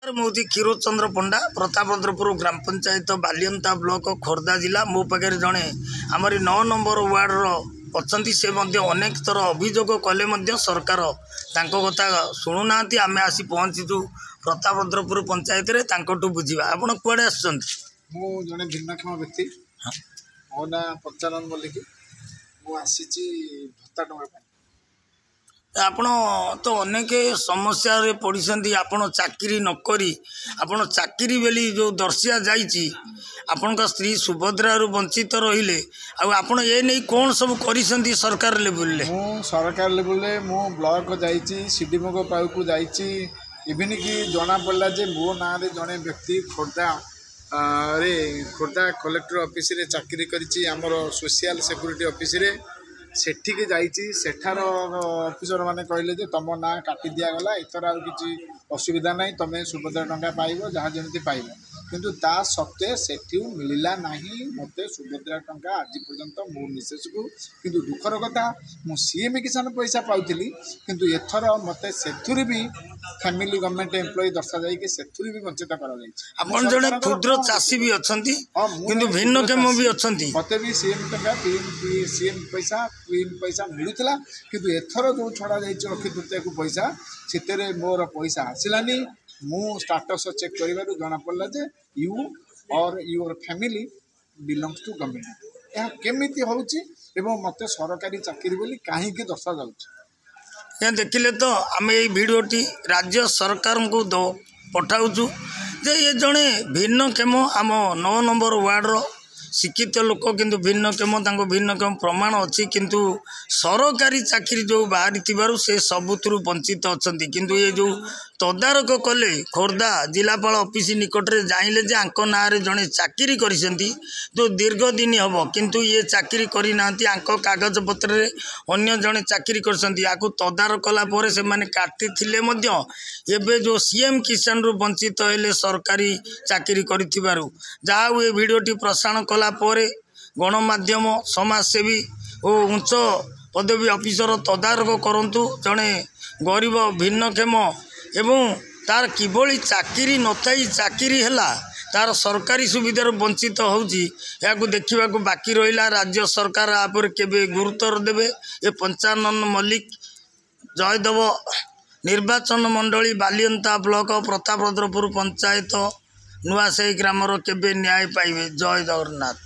मोदी क्षीरोद चंद्र पंडा प्रतापद्रपुर ग्राम panchayat Balianta block Khordha जिला मो पाखे जड़े आमरी 9 नंबर वार्डर अच्छा से अनेक थर अभियोग कले सरकार कथा शुणुना आम आसी पहुँचीचु प्रतापद्रपुर पंचायत बुझा आपण कुआड़े आसुँच जड़े भिन्नक्षम व्यक्ति मो ना पंचानंद मल्लिक मुझी भत्ता टंका आपण तो अनेक समस्या रे पड़ती आपण चाकरी नकरी आपण चाकरी बेली जो दर्शिया जाइए आपण का स्त्री सुभद्रा वंचित रहिले आपण ये नहीं कौन सब करी सरकार लेवल ले सरकार लेवल मु ब्लॉक जाइए सीडीएमओ पाक जाइए इवन कि जना पड़ा जे मो ना जड़े व्यक्ति खोर्धा खोर्धा कलेक्टर ऑफिस रे चाकरी करिछि हमर सोशल सिक्योरिटी ऑफिस रे सेठिके जाइछि सेठार ऑफिसर माने कहले जे तुम ना काटी दिया गला एथर आ किछि असुविधा नहीं तुम सुभद्रा टंका पाइबो जहाँ जमी पाइब किंतु ता सत्वे सेठी मिलला नहीं मते सुभद्रा टंका आज पर्यंत मो मिसेस को किंतु दुखर कथा मु सीएम किसान पैसा पाउथिली किंतु एथर मते सेथुरी भी फैमिली गवर्नमेंट एम्प्लॉय दर्शा जाई कि सेथुरी भी वंचित करा जाई आपण जने क्षुद्र चासी भी अछंती किंतु भिन्नक्षम भी अछंती मते भी सीएम टंका सीएम पैसा मिलुतला किंतु एथर जो छड़ा जाई अक्षय तृतीया को पैसा सेतेरे मोर पैसा आसिलानी मु स्टाटस चेक करिबारु जना पड़ला जे you or your family belongs to government यह केमिति होउची एवं मते सरकारी चाकरी बोली काहे के दर्शा जाउची ये देखिले तो आम ये भिडियोटी राज्य सरकार को पठाऊचु जे ये जड़े भिन्नक्षम आम 9 नंबर वार्डर शिक्षित लोक किंतु भिन्नक्षम भिन्नक्षम प्रमाण अच्छी किंतु सरकारी चाकरी जो बाहरी से सबुथु वंचित अच्छा किंतु ये जो तदारक कले खोर्धा जिलापाल ऑफिस निकट में जाइले जे आंक ना जड़े चाकरी करिसेंती जो दीर्घ दिन हम किंतु ये चाकरी करना कागज पत्र अन्य जड़े चाकरी कर तदारक कलापर से मैंने काटी एबे जो सीएम किसान रु वंचित हेले सरकारी चाकरी करिथिबारु जहाँ ये भिडियोटी प्रसारण कला परे गणमाध्यम समाजसेवी और उच्च पदवी ऑफिसर तदारक करंतु जड़े गरीब भिन्नक्षम एवं तार किभली चाकरी नथाई चाकरी हैला तार सरकारी सुविधार वंचित होउची याकु देखिबा को बाकी रहिला राज्य सरकार आपर केबे गुरुत्व देबे ए पंचानन मल्लिक जयदेव निर्वाचन मंडली बालियंता ब्लॉक प्रतापद्रपुर पंचायत नुआसाही ग्रामर केबे न्याय पाइबे। जय जगन्नाथ।